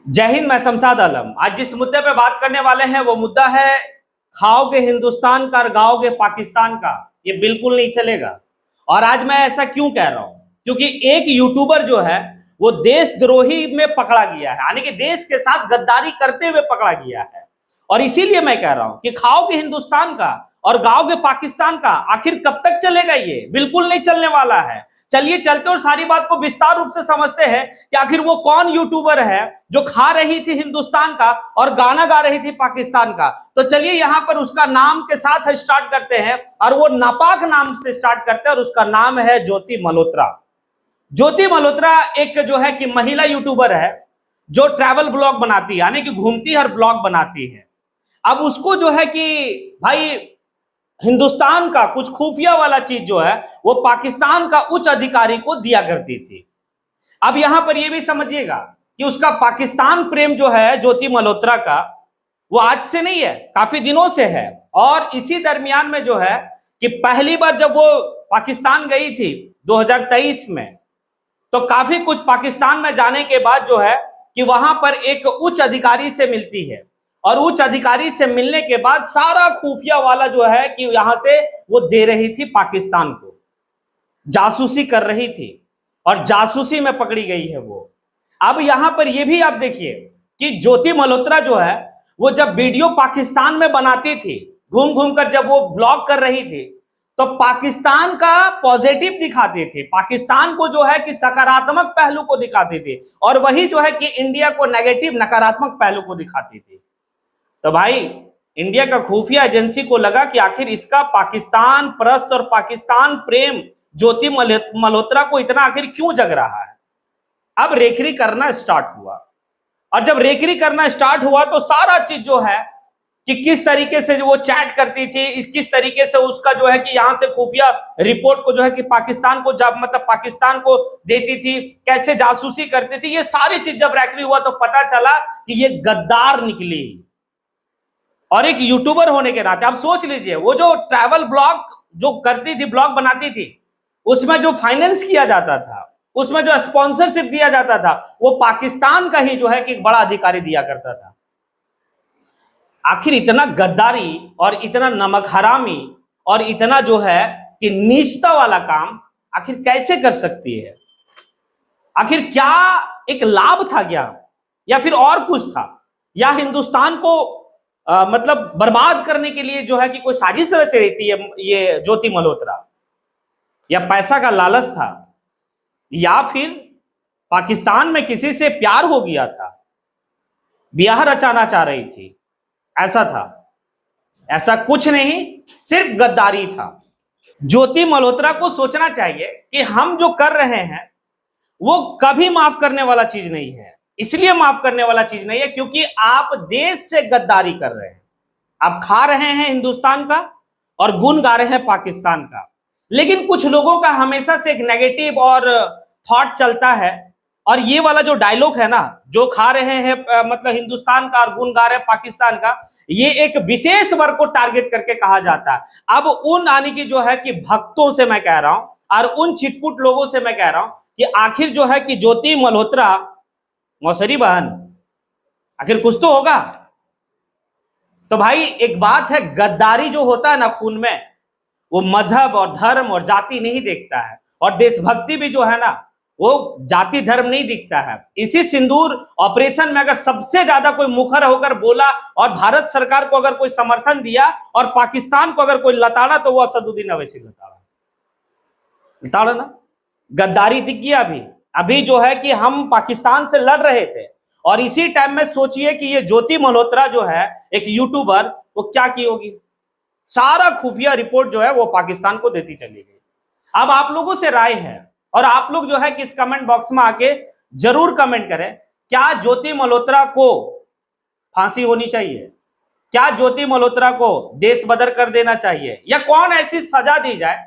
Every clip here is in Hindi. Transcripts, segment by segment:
जय हिंद। मैं शमशाद आलम। आज जिस मुद्दे पे बात करने वाले हैं वो मुद्दा है खाओगे हिंदुस्तान का और गाओगे पाकिस्तान का। ये बिल्कुल नहीं चलेगा। और आज मैं ऐसा क्यों कह रहा हूं, क्योंकि एक यूट्यूबर जो है वो देशद्रोही में पकड़ा गया है, यानी कि देश के साथ गद्दारी करते हुए पकड़ा गया है। और इसीलिए मैं कह रहा हूं कि खाओगे हिंदुस्तान का और गाओगे पाकिस्तान का। आखिर कब तक चलेगा? ये बिल्कुल नहीं चलने वाला है। चलिए चलते और सारी बात को विस्तार रूप से समझते हैं कि आखिर वो कौन यूट्यूबर है जो खा रही थी हिंदुस्तान का और गाना गा रही थी पाकिस्तान का। तो चलिए यहां पर उसका नाम के साथ स्टार्ट करते हैं, और वो नापाक नाम से स्टार्ट करते हैं, और उसका नाम है ज्योति मल्होत्रा। ज्योति मल्होत्रा एक जो है कि महिला यूट्यूबर है जो ट्रैवल ब्लॉग बनाती है, यानी कि घूमती है और ब्लॉग बनाती है। अब उसको जो है कि भाई हिंदुस्तान का कुछ खुफिया वाला चीज जो है वो पाकिस्तान का उच्च अधिकारी को दिया करती थी। अब यहां पर यह भी समझिएगा कि उसका पाकिस्तान प्रेम जो है ज्योति मल्होत्रा का, वो आज से नहीं है, काफी दिनों से है। और इसी दरमियान में जो है कि पहली बार जब वो पाकिस्तान गई थी 2023 में, तो काफी कुछ पाकिस्तान में जाने के बाद जो है कि वहां पर एक उच्च अधिकारी से मिलती है, और उच्च अधिकारी से मिलने के बाद सारा खुफिया वाला जो है कि यहां से वो दे रही थी पाकिस्तान को, जासूसी कर रही थी, और जासूसी में पकड़ी गई है वो। अब यहां पर ये भी आप देखिए कि ज्योति मल्होत्रा जो है वो जब वीडियो पाकिस्तान में बनाती थी, घूम घूम कर जब वो ब्लॉग कर रही थी, तो पाकिस्तान का पॉजिटिव दिखाते थे, पाकिस्तान को जो है कि सकारात्मक पहलू को दिखाते थे, और वही जो है कि इंडिया को नेगेटिव नकारात्मक पहलू को दिखाती थी। तो भाई इंडिया का खुफिया एजेंसी को लगा कि आखिर इसका पाकिस्तान परस्त और पाकिस्तान प्रेम ज्योति मल्होत्रा को इतना आखिर क्यों जग रहा है। अब रेखरी करना स्टार्ट हुआ, और जब रेखरी करना स्टार्ट हुआ तो सारा चीज जो है कि किस तरीके से जो वो चैट करती थी, किस तरीके से उसका जो है कि यहां से खुफिया रिपोर्ट को जो है कि पाकिस्तान को जब मतलब पाकिस्तान को देती थी, कैसे जासूसी करती थी, ये सारी चीज जब रेखरी हुआ तो पता चला कि ये गद्दार निकली। और एक यूट्यूबर होने के नाते आप सोच लीजिए, वो जो ट्रैवल ब्लॉग जो करती थी, ब्लॉग बनाती थी, उसमें जो फाइनेंस किया जाता था, उसमें जो स्पॉन्सरशिप दिया जाता था, वो पाकिस्तान का ही जो है कि एक बड़ा अधिकारी दिया करता था। आखिर इतना गद्दारी और इतना नमक हरामी और इतना जो है कि नीचता वाला काम आखिर कैसे कर सकती है? आखिर क्या एक लाभ था क्या, या फिर और कुछ था, या हिंदुस्तान को मतलब बर्बाद करने के लिए जो है कि कोई साजिश रच रही थी ये ज्योति मल्होत्रा, या पैसा का लालच था, या फिर पाकिस्तान में किसी से प्यार हो गया था, ब्याह रचाना चाह रही थी? ऐसा था? ऐसा कुछ नहीं, सिर्फ गद्दारी था। ज्योति मल्होत्रा को सोचना चाहिए कि हम जो कर रहे हैं वो कभी माफ करने वाला चीज नहीं है। इसलिए माफ करने वाला चीज नहीं है क्योंकि आप देश से गद्दारी कर रहे हैं, आप खा रहे हैं हिंदुस्तान का और गुण गा रहे हैं पाकिस्तान का। लेकिन कुछ लोगों का हमेशा से एक नेगेटिव और थॉट चलता है, और ये वाला जो डायलॉग है ना, जो खा रहे हैं मतलब हिंदुस्तान का और गुण गा रहे हैं पाकिस्तान का, ये एक विशेष वर्ग को टारगेट करके कहा जाता है। अब उन आने की जो है कि भक्तों से मैं कह रहा हूं, और उन चिटपुट लोगों से मैं कह रहा हूं कि आखिर जो है कि ज्योति मल्होत्रा मौसरी बहन, आखिर कुछ तो होगा। तो भाई एक बात है, गद्दारी जो होता है ना खून में, वो मजहब और धर्म और जाति नहीं देखता है, और देशभक्ति भी जो है ना वो जाति धर्म नहीं दिखता है। इसी सिंदूर ऑपरेशन में अगर सबसे ज्यादा कोई मुखर होकर बोला और भारत सरकार को अगर कोई समर्थन दिया और पाकिस्तान को अगर कोई लताड़ा, तो वो असदुद्दीन अवैसी लताड़ा ना। गद्दारी दिख गया। अभी जो है कि हम पाकिस्तान से लड़ रहे थे, और इसी टाइम में सोचिए कि ये ज्योति मल्होत्रा जो है एक यूट्यूबर, वो क्या की होगी, सारा खुफिया रिपोर्ट जो है वो पाकिस्तान को देती चली गई। अब आप लोगों से राय है, और आप लोग जो है कि इस कमेंट बॉक्स में आके जरूर कमेंट करें, क्या ज्योति मल्होत्रा को फांसी होनी चाहिए? क्या ज्योति मल्होत्रा को देश बदर कर देना चाहिए, या कौन ऐसी सजा दी जाए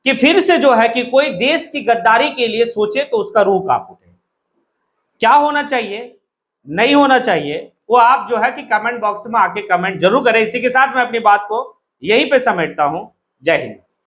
कि फिर से जो है कि कोई देश की गद्दारी के लिए सोचे तो उसका रूह कांप उठे? क्या होना चाहिए, नहीं होना चाहिए, वो आप जो है कि कमेंट बॉक्स में आके कमेंट जरूर करें। इसी के साथ मैं अपनी बात को यहीं पे समेटता हूं। जय हिंद।